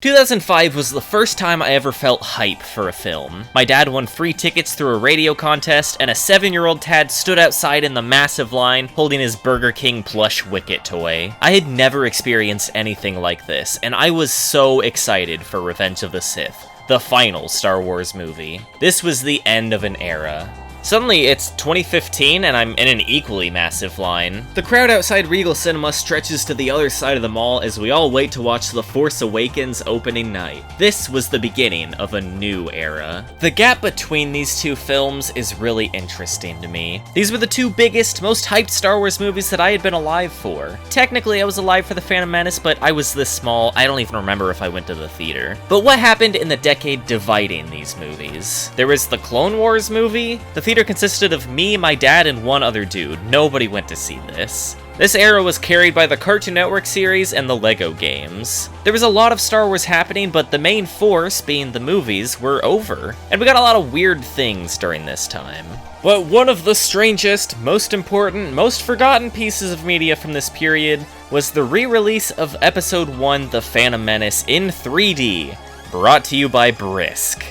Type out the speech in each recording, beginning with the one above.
2005 was the first time I ever felt hype for a film. My dad won free tickets through a radio contest, and a 7-year-old Tad stood outside in the massive line holding his Burger King plush Wicket toy. I had never experienced anything like this, and I was so excited for Revenge of the Sith, the final Star Wars movie. This was the end of an era. Suddenly, it's 2015, and I'm in an equally massive line. The crowd outside Regal Cinema stretches to the other side of the mall as we all wait to watch The Force Awakens opening night. This was the beginning of a new era. The gap between these two films is really interesting to me. These were the two biggest, most hyped Star Wars movies that I had been alive for. Technically, I was alive for The Phantom Menace, but I was this small, I don't even remember if I went to the theater. But what happened in the decade dividing these movies? There was the Clone Wars movie. The theater consisted of me, my dad, and one other dude. Nobody went to see this. This era was carried by the Cartoon Network series and the LEGO games. There was a lot of Star Wars happening, but the main force, being the movies, were over. And we got a lot of weird things during this time. But one of the strangest, most important, most forgotten pieces of media from this period was the re-release of Episode 1, The Phantom Menace, in 3D, brought to you by Brisk.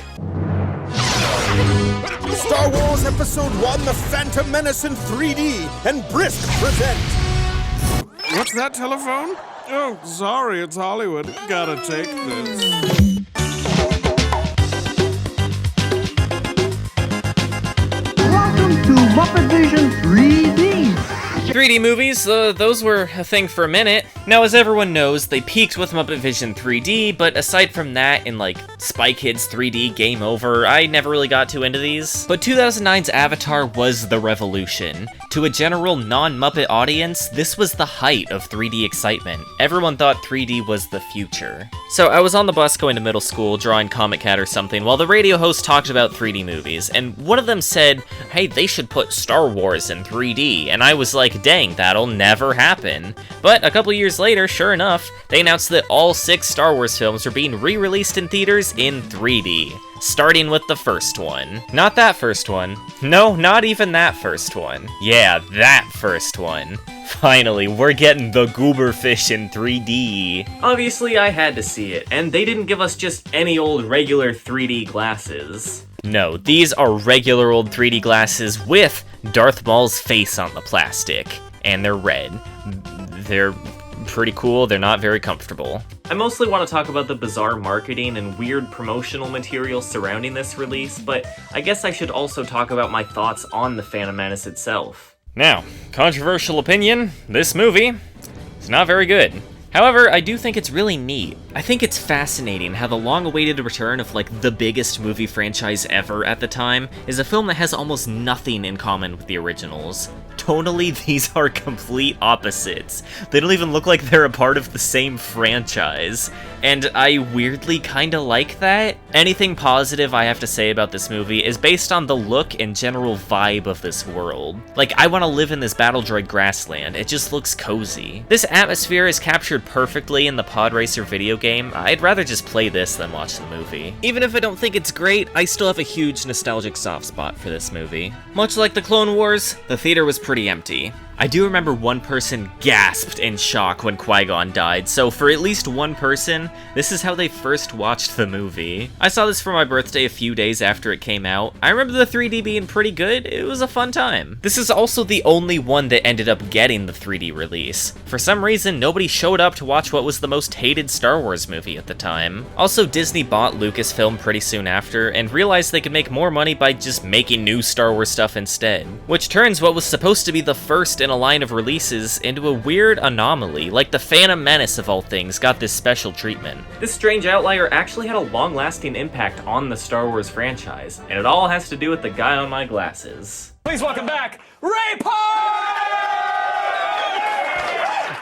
Star Wars Episode 1, The Phantom Menace in 3D, and Brisk present. What's that telephone? Oh, sorry, it's Hollywood. Gotta take this. Welcome to Muppet Vision 3D. 3D movies, those were a thing for a minute. Now, as everyone knows, they peaked with Muppet Vision 3D, but aside from that, in like Spy Kids 3D, Game Over, I never really got too into these. But 2009's Avatar was the revolution. To a general non-Muppet audience, this was the height of 3D excitement. Everyone thought 3D was the future. So I was on the bus going to middle school, drawing Comic Cat or something, while the radio host talked about 3D movies, and one of them said, hey, they should put Star Wars in 3D, and I was like, dang, that'll never happen. But a couple years later, sure enough, they announced that all 6 Star Wars films are being re-released in theaters in 3D. Starting with the first one. Not that first one. No, not even that first one. Yeah, that first one. Finally, we're getting the Gooberfish in 3D. Obviously, I had to see it, and they didn't give us just any old regular 3D glasses. No, these are regular old 3D glasses with Darth Maul's face on the plastic. And they're red. They're pretty cool, they're not very comfortable. I mostly want to talk about the bizarre marketing and weird promotional material surrounding this release, but I guess I should also talk about my thoughts on The Phantom Menace itself. Now, controversial opinion, this movie is not very good. However, I do think it's really neat. I think it's fascinating how the long-awaited return of, like, the biggest movie franchise ever at the time is a film that has almost nothing in common with the originals. Tonally, these are complete opposites. They don't even look like they're a part of the same franchise. And I weirdly kinda like that. Anything positive I have to say about this movie is based on the look and general vibe of this world. Like, I want to live in this battle droid grassland. It just looks cozy. This atmosphere is captured perfectly in the Pod Racer video game. I'd rather just play this than watch the movie. Even if I don't think it's great, I still have a huge nostalgic soft spot for this movie. Much like the Clone Wars, the theater was pretty empty. I do remember one person gasped in shock when Qui-Gon died, so for at least one person, this is how they first watched the movie. I saw this for my birthday a few days after it came out. I remember the 3D being pretty good. It was a fun time. This is also the only one that ended up getting the 3D release. For some reason, nobody showed up to watch what was the most hated Star Wars movie at the time. Also, Disney bought Lucasfilm pretty soon after and realized they could make more money by just making new Star Wars stuff instead, which turns what was supposed to be the first in a line of releases into a weird anomaly, like the Phantom Menace of all things got this special treatment. This strange outlier actually had a long-lasting impact on the Star Wars franchise, and it all has to do with the guy on my glasses. Please welcome back, Ray Park!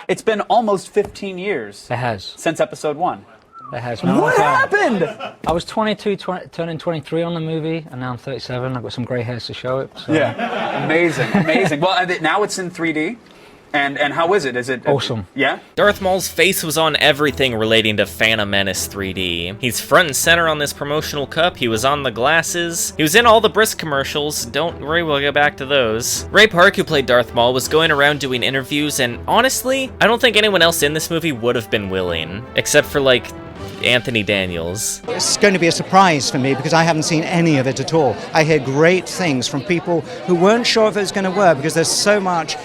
It's been almost 15 years. It has. Since episode 1. It has. What happened? I was 22, turning 23 on the movie, and now I'm 37. I've got some grey hairs to show it. So. Yeah, amazing, amazing. Well, now it's in 3D. And how is it? Is it awesome? Yeah? Darth Maul's face was on everything relating to Phantom Menace 3D. He's front and center on this promotional cup, he was on the glasses, he was in all the Brisk commercials, don't worry, we'll get back to those. Ray Park, who played Darth Maul, was going around doing interviews, and honestly, I don't think anyone else in this movie would have been willing, except for, like, Anthony Daniels. It's going to be a surprise for me because I haven't seen any of it at all. I hear great things from people who weren't sure if it was going to work because there's so much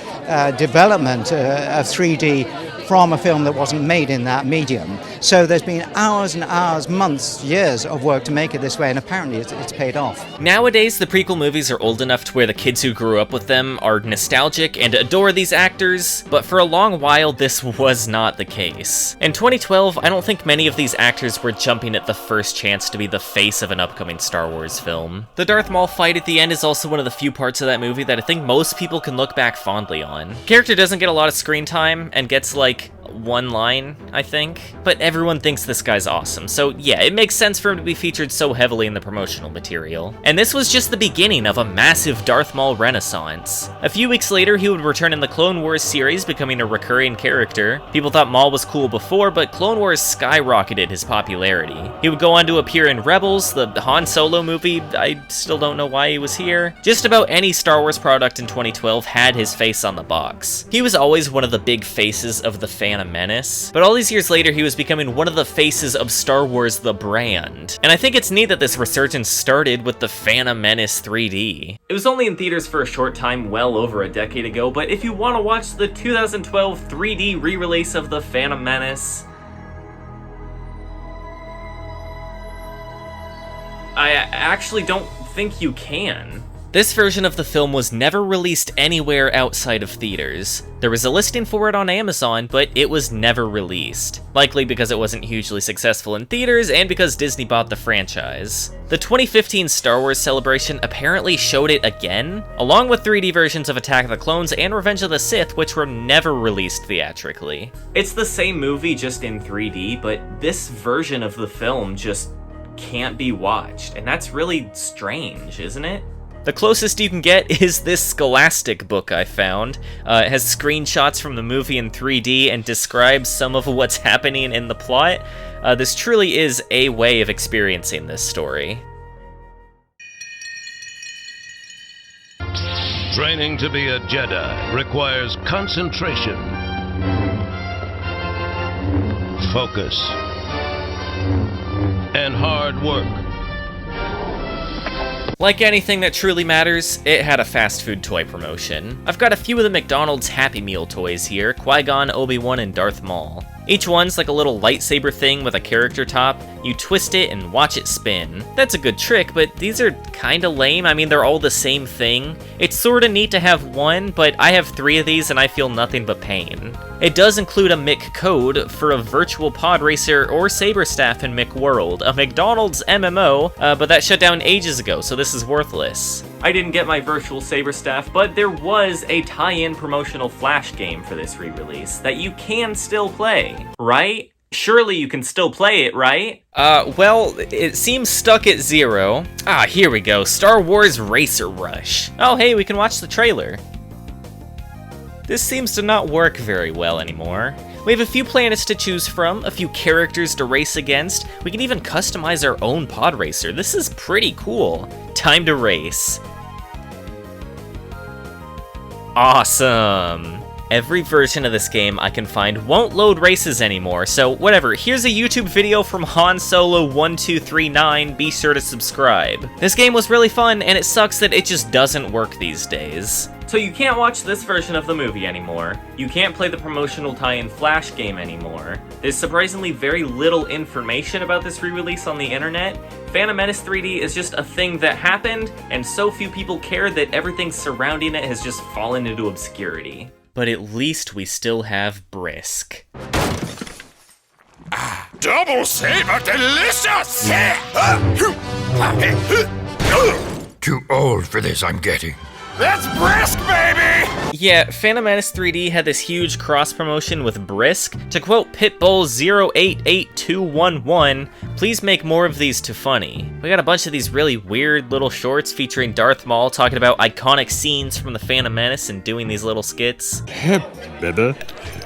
development of 3D from a film that wasn't made in that medium. So there's been hours and hours, months, years of work to make it this way, and apparently it's paid off. Nowadays, the prequel movies are old enough to where the kids who grew up with them are nostalgic and adore these actors, but for a long while, this was not the case. In 2012, I don't think many of these actors were jumping at the first chance to be the face of an upcoming Star Wars film. The Darth Maul fight at the end is also one of the few parts of that movie that I think most people can look back fondly on. Character doesn't get a lot of screen time and gets like one line, I think, but everyone thinks this guy's awesome, so yeah, it makes sense for him to be featured so heavily in the promotional material. And this was just the beginning of a massive Darth Maul renaissance. A few weeks later, he would return in the Clone Wars series, becoming a recurring character. People thought Maul was cool before, but Clone Wars skyrocketed his popularity. He would go on to appear in Rebels, the Han Solo movie, I still don't know why he was here. Just about any Star Wars product in 2012 had his face on the box. He was always one of the big faces of the Phantom Menace, but all these years later he was becoming one of the faces of Star Wars the brand. And I think it's neat that this resurgence started with the Phantom Menace 3D. It was only in theaters for a short time well over a decade ago, but if you want to watch the 2012 3D re-release of the Phantom Menace, I actually don't think you can. This version of the film was never released anywhere outside of theaters. There was a listing for it on Amazon, but it was never released. Likely because it wasn't hugely successful in theaters and because Disney bought the franchise. The 2015 Star Wars Celebration apparently showed it again, along with 3D versions of Attack of the Clones and Revenge of the Sith, which were never released theatrically. It's the same movie just in 3D, but this version of the film just can't be watched, and that's really strange, isn't it? The closest you can get is this Scholastic book I found. It has screenshots from the movie in 3D and describes some of what's happening in the plot. This truly is a way of experiencing this story. Training to be a Jedi requires concentration, focus, and hard work. Like anything that truly matters, it had a fast food toy promotion. I've got a few of the McDonald's Happy Meal toys here, Qui-Gon, Obi-Wan, and Darth Maul. Each one's like a little lightsaber thing with a character top. You twist it and watch it spin. That's a good trick, but these are kinda lame. I mean, they're all the same thing. It's sorta neat to have one, but I have 3 of these and I feel nothing but pain. It does include a Mick code for a virtual pod racer or saber staff in Mick World, a McDonald's MMO, but that shut down ages ago, so this is worthless. I didn't get my virtual saber staff, but there was a tie-in promotional Flash game for this re-release that you can still play, right? Surely you can still play it, right? Well, it seems stuck at 0. Ah, here we go, Star Wars Racer Rush. Oh, hey, we can watch the trailer. This seems to not work very well anymore. We have a few planets to choose from, a few characters to race against. We can even customize our own pod racer. This is pretty cool. Time to race. Awesome. Every version of this game I can find won't load races anymore, so whatever, here's a YouTube video from Han Solo 1239, be sure to subscribe. This game was really fun, and it sucks that it just doesn't work these days. So you can't watch this version of the movie anymore. You can't play the promotional tie-in Flash game anymore. There's surprisingly very little information about this re-release on the internet. Phantom Menace 3D is just a thing that happened, and so few people care that everything surrounding it has just fallen into obscurity. But at least we still have Brisk. Double saber delicious! Too old for this, I'm getting. That's Brisk, baby! Yeah, Phantom Menace 3D had this huge cross-promotion with Brisk. To quote Pitbull088211, please make more of these to funny. We got a bunch of these really weird little shorts featuring Darth Maul talking about iconic scenes from the Phantom Menace and doing these little skits. Hey, baby,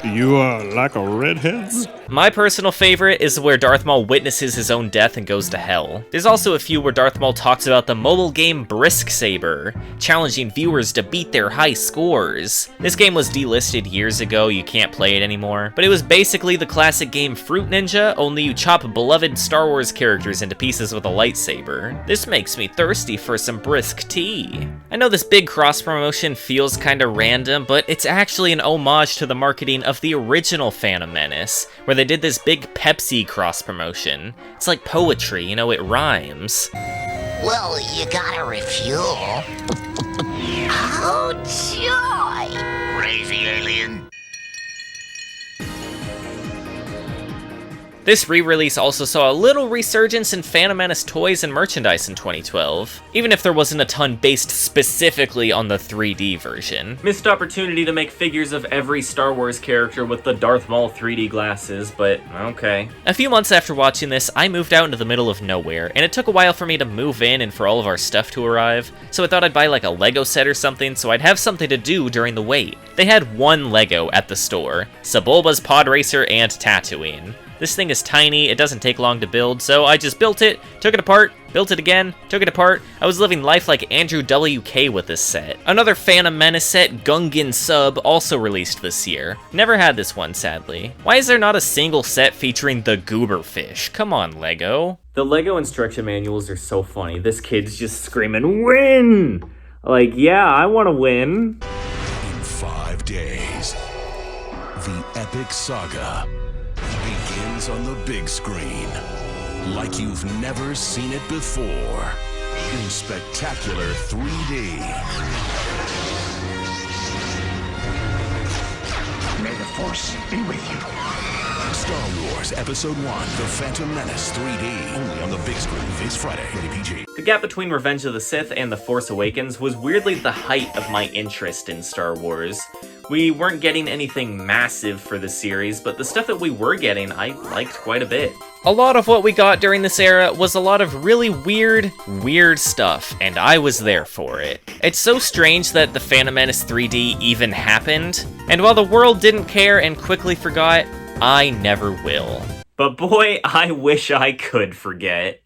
you are like a redheads? My personal favorite is where Darth Maul witnesses his own death and goes to hell. There's also a few where Darth Maul talks about the mobile game Brisk Saber, challenging viewers to beat their high scores. This game was delisted years ago, you can't play it anymore, but it was basically the classic game Fruit Ninja, only you chop beloved Star Wars characters into pieces with a lightsaber. This makes me thirsty for some Brisk tea. I know this big cross-promotion feels kinda random, but it's actually an homage to the marketing of the original Phantom Menace, where they did this big Pepsi cross-promotion. It's like poetry, you know, it rhymes. Well, you gotta refuel. Oh, joy! Crazy alien. This re-release also saw a little resurgence in Phantom Menace toys and merchandise in 2012, even if there wasn't a ton based specifically on the 3D version. Missed opportunity to make figures of every Star Wars character with the Darth Maul 3D glasses, but okay. A few months after watching this, I moved out into the middle of nowhere, and it took a while for me to move in and for all of our stuff to arrive, so I thought I'd buy like a Lego set or something so I'd have something to do during the wait. They had one Lego at the store, Sebulba's Pod Racer and Tatooine. This thing is tiny, it doesn't take long to build, so I just built it, took it apart, built it again, took it apart. I was living life like Andrew WK with this set. Another Phantom Menace set, Gungan Sub, also released this year. Never had this one, sadly. Why is there not a single set featuring the Goober Fish? Come on, Lego. The Lego instruction manuals are so funny. This kid's just screaming, "Win!" Like, yeah, I want to win. In 5 days, the epic saga begins on the big screen, like you've never seen it before, in spectacular 3D. May the Force be with you. Star Wars Episode 1, The Phantom Menace 3D, only on the big screen this Friday. Rated PG. The gap between Revenge of the Sith and The Force Awakens was weirdly the height of my interest in Star Wars. We weren't getting anything massive for the series, but the stuff that we were getting, I liked quite a bit. A lot of what we got during this era was a lot of really weird stuff, and I was there for it. It's so strange that the Phantom Menace 3D even happened, and while the world didn't care and quickly forgot, I never will. But boy, I wish I could forget.